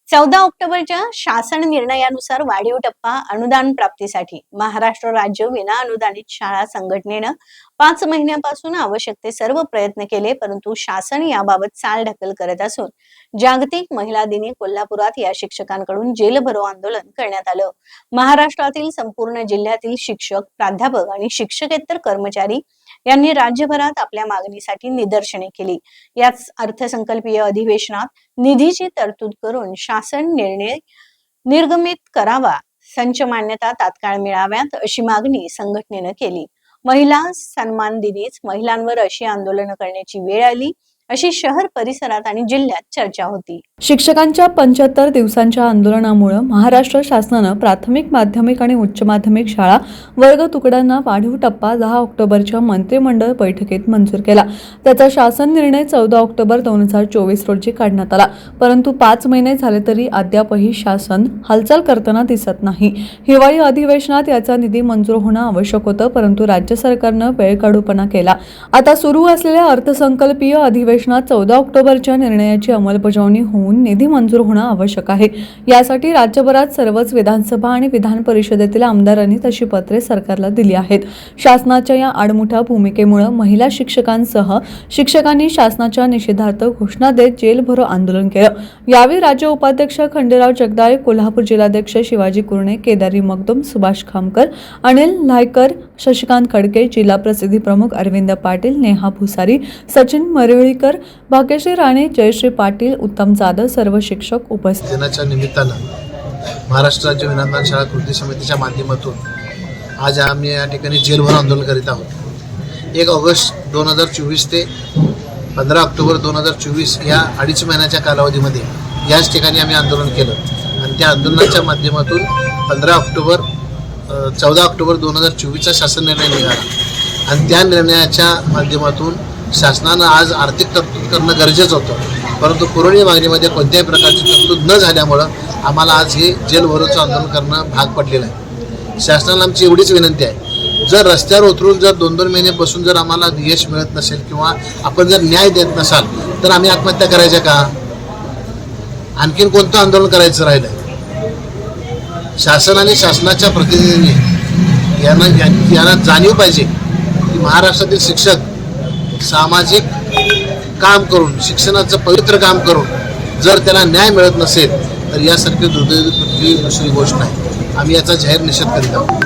14 ऑक्टोबरच्या शासन निर्णयानुसार वाढीव टप्पा अनुदान प्राप्तीसाठी महाराष्ट्र राज्य विना अनुदानित शाळा संघटनेनं 5 महिन्यापासून आवश्यक ते सर्व प्रयत्न केले, परंतु शासन याबाबत चालढकल करत असून जागतिक महिला दिनी कोल्हापुरात या शिक्षकांकडून जेलभरो आंदोलन करण्यात आलं। महाराष्ट्रातील संपूर्ण जिल्ह्यातील शिक्षक, प्राध्यापक आणि शिक्षकेतर कर्मचारी यांनी राज्यभरात आपल्या मागणीसाठी निदर्शने केली। याच अर्थसंकल्पीय अधिवेशनात निधीची तरतूद करून शासन निर्णय निर्गमित करावा, संच मान्यता तात्काळ मिळाव्यात अशी मागणी संघटनेनं केली। महिला सन्मान दिनीच महिलांवर अशी आंदोलन करण्याची वेळ आली अशी शहर परिसरात आणि जिल्ह्यात चर्चा होती। शिक्षकांच्या 75 दिवसांच्या आंदोलनामुळे महाराष्ट्र शासनानं प्राथमिक, माध्यमिक आणि उच्च माध्यमिक शाळा वर्ग तुकड्यांना वाढीव टप्पा 10 ऑक्टोबरच्या मंत्रिमंडळ बैठकीत मंजूर केला। त्याचा शासन निर्णय 14 ऑक्टोबर 2024 रोजी काढण्यात आला, परंतु 5 महिने झाले तरी अद्यापही शासन हालचाल करताना दिसत नाही। हिवाळी अधिवेशनात याचा निधी मंजूर होणं आवश्यक होतं, परंतु राज्य सरकारनं वेळकाढूपणा केला। आता सुरू असलेल्या अर्थसंकल्पीय अधिवेशनात 14 ऑक्टोबरच्या निर्णयाची अंमलबजावणी होऊन निधी मंजूर होणं आवश्यक आहे। यासाठी राज्यभरात सर्वच विधानसभा आणि विधान परिषदेतील आमदारांनी तशी पत्रे सरकारला दिली आहेत। शासनाच्या या आडमुठा भूमिकेमुळे महिला शिक्षकांसह शिक्षकांनी शासनाच्या निषेधार्थ घोषणा देत जेलभरो आंदोलन केलं। यावेळी राज्य उपाध्यक्ष खंडेराव जगदाळे, कोल्हापूर जिल्हाध्यक्ष शिवाजी कुरणे, केदारी मगदुम, सुभाष खामकर, अनिल लायकर, शशिकांत खडके, जिल्हा प्रसिद्धी प्रमुख अरविंद पाटील, नेहा भुसारी, सचिन मरेळीकर, भाग्यश्री राणे, जयश्री पाटील, उत्तम जाधव सर्व शिक्षक उपस्थित। दिनाच्या निमित्तानं महाराष्ट्र राज्य विनादान शाळा कृती समितीच्या माध्यमातून आज आम्ही या ठिकाणी जेलभर आंदोलन करीत आहोत। 1 ऑगस्ट 2024 ते 15 ऑक्टोबर 2024 या 2.5 महिन्याच्या कालावधीमध्ये याच ठिकाणी आम्ही आंदोलन केलं आणि त्या आंदोलनाच्या माध्यमातून 14 ऑक्टोबर 2024चा शासन निर्णय निघाला आणि त्या निर्णयाच्या माध्यमातून शासनानं आज आर्थिक तरतूद करणं गरजेचं होतं, परंतु पुरवणी मागणीमध्ये कोणत्याही प्रकारची तरतूद न झाल्यामुळं आम्हाला आज हे जेलभरोचं आंदोलन करणं भाग पडलेलं आहे। शासनाला आमची एवढीच विनंती आहे, जर रस्त्यावर उतरून जर 2-2 महिने बसून जर आम्हाला यश मिळत नसेल किंवा आपण जर न्याय देत नसाल तर आम्ही आत्महत्या करायच्या का? आणखीन कोणतं आंदोलन करायचं राहिलं? शासन आणि शासनाच्या प्रतिनिधींनी यांना जाणीव पाहिजे की महाराष्ट्रातील शिक्षक सामाजिक काम करून, शिक्षणाचं पवित्र काम करून जर त्याला न्याय मिळत नसेल तर यासारखी दुर्दैवी दुसरी गोष्ट नाही। आम्ही याचा जाहीर निषेध करीत आहोत।